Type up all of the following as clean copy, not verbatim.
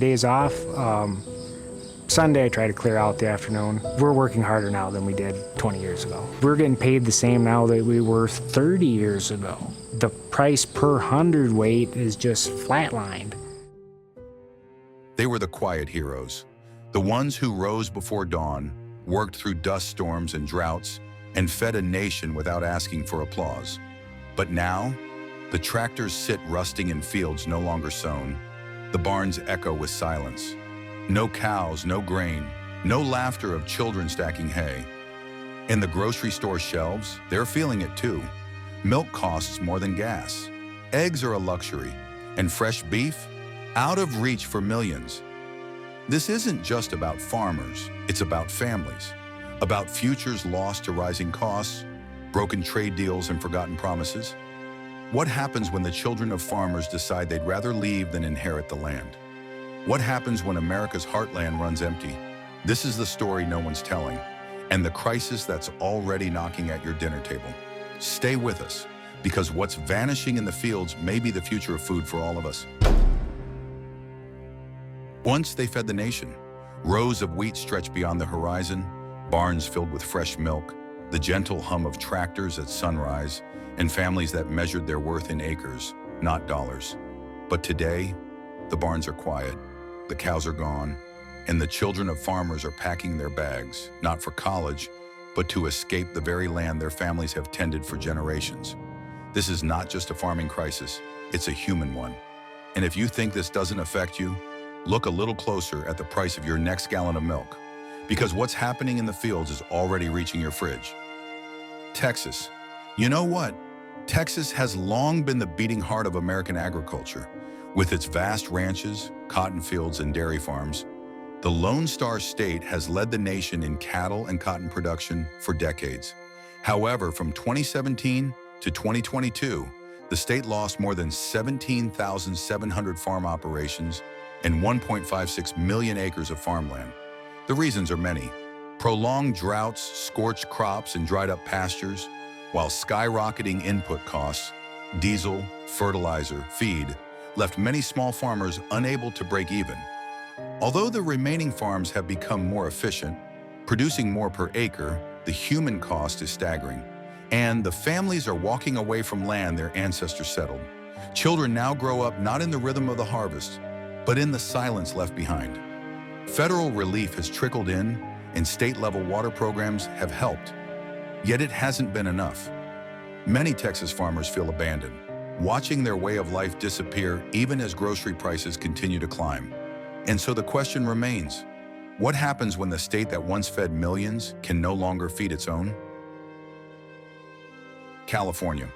days off. Sunday I try to clear out the afternoon. We're working harder now than we did 20 years ago. We're getting paid the same now that we were 30 years ago. The price per hundredweight is just flatlined. They were the quiet heroes, the ones who rose before dawn, worked through dust storms and droughts, and fed a nation without asking for applause. But now, the tractors sit rusting in fields no longer sown. The barns echo with silence. No cows, no grain, no laughter of children stacking hay. In the grocery store shelves, they're feeling it too. Milk costs more than gas. Eggs are a luxury, and fresh beef, out of reach for millions. This isn't just about farmers, it's about families, about futures lost to rising costs, broken trade deals and forgotten promises. What happens when the children of farmers decide they'd rather leave than inherit the land? What happens when America's heartland runs empty? This is the story no one's telling, and the crisis that's already knocking at your dinner table. Stay with us, because what's vanishing in the fields may be the future of food for all of us. Once they fed the nation. Rows of wheat stretched beyond the horizon, barns filled with fresh milk, the gentle hum of tractors at sunrise, and families that measured their worth in acres, not dollars. But today, the barns are quiet. The cows are gone, and the children of farmers are packing their bags, not for college, but to escape the very land their families have tended for generations. This is not just a farming crisis, it's a human one. And if you think this doesn't affect you, look a little closer at the price of your next gallon of milk, because what's happening in the fields is already reaching your fridge. Texas. You know what? Texas has long been the beating heart of American agriculture. With its vast ranches, cotton fields, and dairy farms, the Lone Star State has led the nation in cattle and cotton production for decades. However, from 2017 to 2022, the state lost more than 17,700 farm operations and 1.56 million acres of farmland. The reasons are many. Prolonged droughts, scorched crops, and dried up pastures, while skyrocketing input costs, diesel, fertilizer, feed, left many small farmers unable to break even. Although the remaining farms have become more efficient, producing more per acre, the human cost is staggering. And the families are walking away from land their ancestors settled. Children now grow up not in the rhythm of the harvest, but in the silence left behind. Federal relief has trickled in, and state-level water programs have helped. Yet it hasn't been enough. Many Texas farmers feel abandoned, watching their way of life disappear even as grocery prices continue to climb. And so the question remains, what happens when the state that once fed millions can no longer feed its own? California.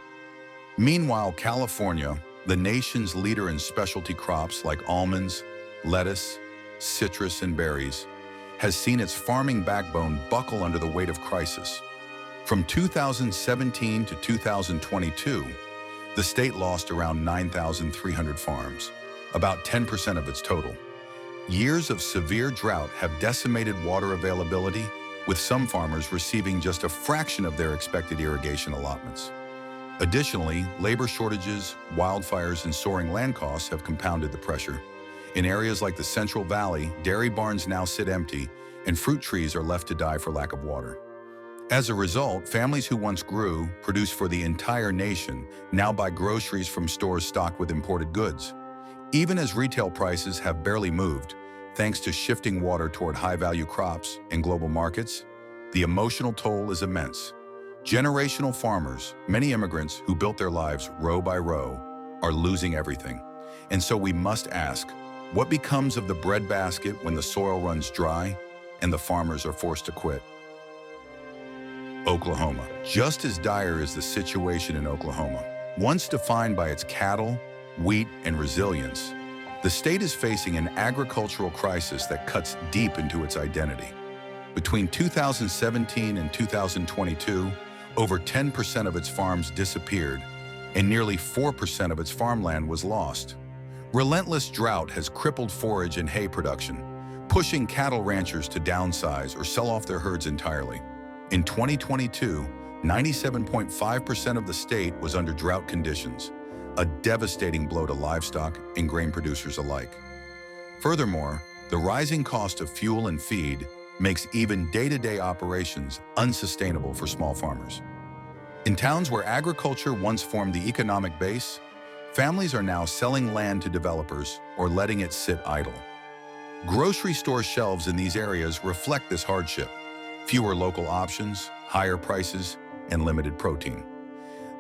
Meanwhile, California, the nation's leader in specialty crops like almonds, lettuce, citrus, and berries, has seen its farming backbone buckle under the weight of crisis. From 2017 to 2022, the state lost around 9,300 farms, about 10% of its total. Years of severe drought have decimated water availability, with some farmers receiving just a fraction of their expected irrigation allotments. Additionally, labor shortages, wildfires, and soaring land costs have compounded the pressure. In areas like the Central Valley, dairy barns now sit empty, and fruit trees are left to die for lack of water. As a result, families who once grew, produced for the entire nation, now buy groceries from stores stocked with imported goods. Even as retail prices have barely moved, thanks to shifting water toward high-value crops and global markets, the emotional toll is immense. Generational farmers, many immigrants who built their lives row by row, are losing everything. And so we must ask, what becomes of the breadbasket when the soil runs dry and the farmers are forced to quit? Oklahoma. Just as dire is the situation in Oklahoma. Once defined by its cattle, wheat, and resilience, the state is facing an agricultural crisis that cuts deep into its identity. Between 2017 and 2022, over 10% of its farms disappeared, and nearly 4% of its farmland was lost. Relentless drought has crippled forage and hay production, pushing cattle ranchers to downsize or sell off their herds entirely. In 2022, 97.5% of the state was under drought conditions, a devastating blow to livestock and grain producers alike. Furthermore, the rising cost of fuel and feed makes even day-to-day operations unsustainable for small farmers. In towns where agriculture once formed the economic base, families are now selling land to developers or letting it sit idle. Grocery store shelves in these areas reflect this hardship: fewer local options, higher prices, and limited protein.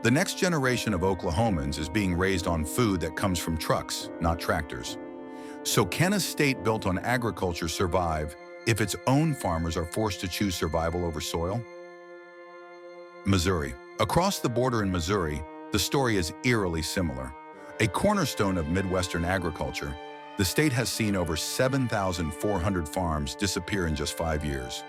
The next generation of Oklahomans is being raised on food that comes from trucks, not tractors. So can a state built on agriculture survive if its own farmers are forced to choose survival over soil? Missouri. Across the border in Missouri, the story is eerily similar. A cornerstone of Midwestern agriculture, the state has seen over 7,400 farms disappear in just 5 years.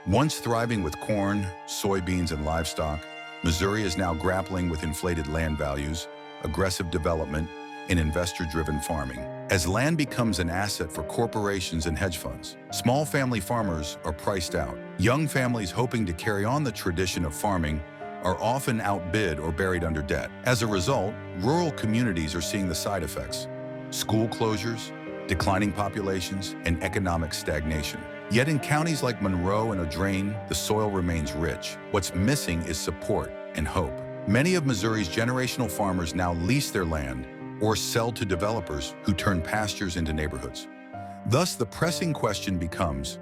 Once thriving with corn, soybeans, and livestock, Missouri is now grappling with inflated land values, aggressive development, and investor-driven farming. As land becomes an asset for corporations and hedge funds, small family farmers are priced out. Young families hoping to carry on the tradition of farming are often outbid or buried under debt. As a result, rural communities are seeing the side effects: school closures, declining populations, and economic stagnation. Yet in counties like Monroe and Audrain, the soil remains rich. What's missing is support and hope. Many of Missouri's generational farmers now lease their land or sell to developers who turn pastures into neighborhoods. Thus, the pressing question becomes,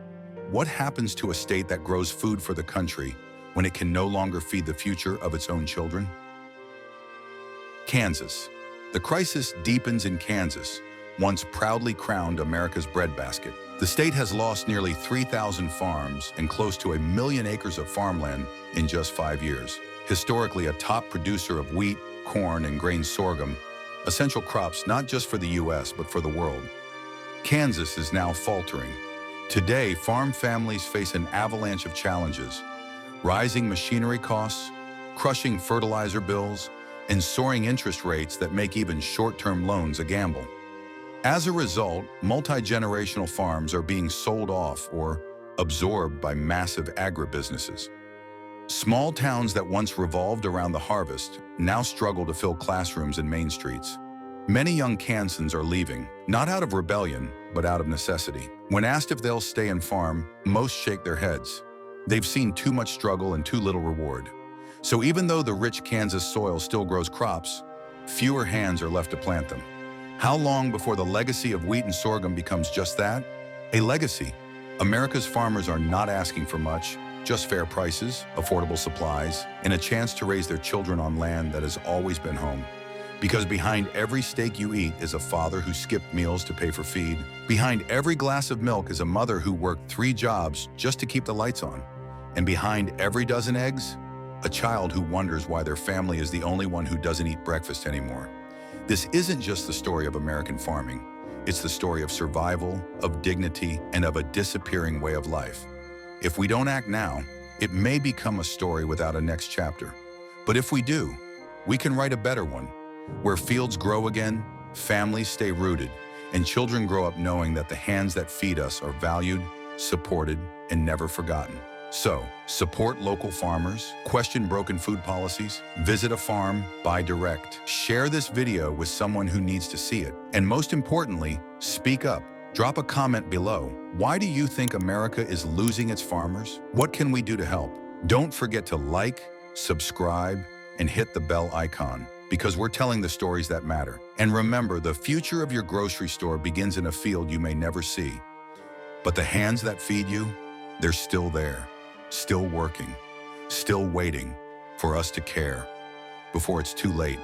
what happens to a state that grows food for the country when it can no longer feed the future of its own children? Kansas. The crisis deepens in Kansas, once proudly crowned America's breadbasket. The state has lost nearly 3,000 farms and close to 1 million acres of farmland in just 5 years. Historically a top producer of wheat, corn, and grain sorghum, essential crops not just for the U.S. but for the world. Kansas is now faltering. Today, farm families face an avalanche of challenges: rising machinery costs, crushing fertilizer bills, and soaring interest rates that make even short-term loans a gamble. As a result, multi-generational farms are being sold off or absorbed by massive agribusinesses. Small towns that once revolved around the harvest now struggle to fill classrooms and main streets. Many young Kansans are leaving, not out of rebellion, but out of necessity. When asked if they'll stay and farm, most shake their heads. They've seen too much struggle and too little reward. So even though the rich Kansas soil still grows crops, fewer hands are left to plant them. How long before the legacy of wheat and sorghum becomes just that? A legacy. America's farmers are not asking for much, just fair prices, affordable supplies, and a chance to raise their children on land that has always been home. Because behind every steak you eat is a father who skipped meals to pay for feed. Behind every glass of milk is a mother who worked 3 jobs just to keep the lights on. And behind every dozen eggs, a child who wonders why their family is the only one who doesn't eat breakfast anymore. This isn't just the story of American farming. It's the story of survival, of dignity, and of a disappearing way of life. If we don't act now, it may become a story without a next chapter. But if we do, we can write a better one, where fields grow again, families stay rooted, and children grow up knowing that the hands that feed us are valued, supported, and never forgotten. So, support local farmers, question broken food policies, visit a farm, buy direct. Share this video with someone who needs to see it. And most importantly, speak up. Drop a comment below. Why do you think America is losing its farmers? What can we do to help? Don't forget to like, subscribe, and hit the bell icon, because we're telling the stories that matter. And remember, the future of your grocery store begins in a field you may never see. But the hands that feed you, they're still there, still working, still waiting for us to care before it's too late.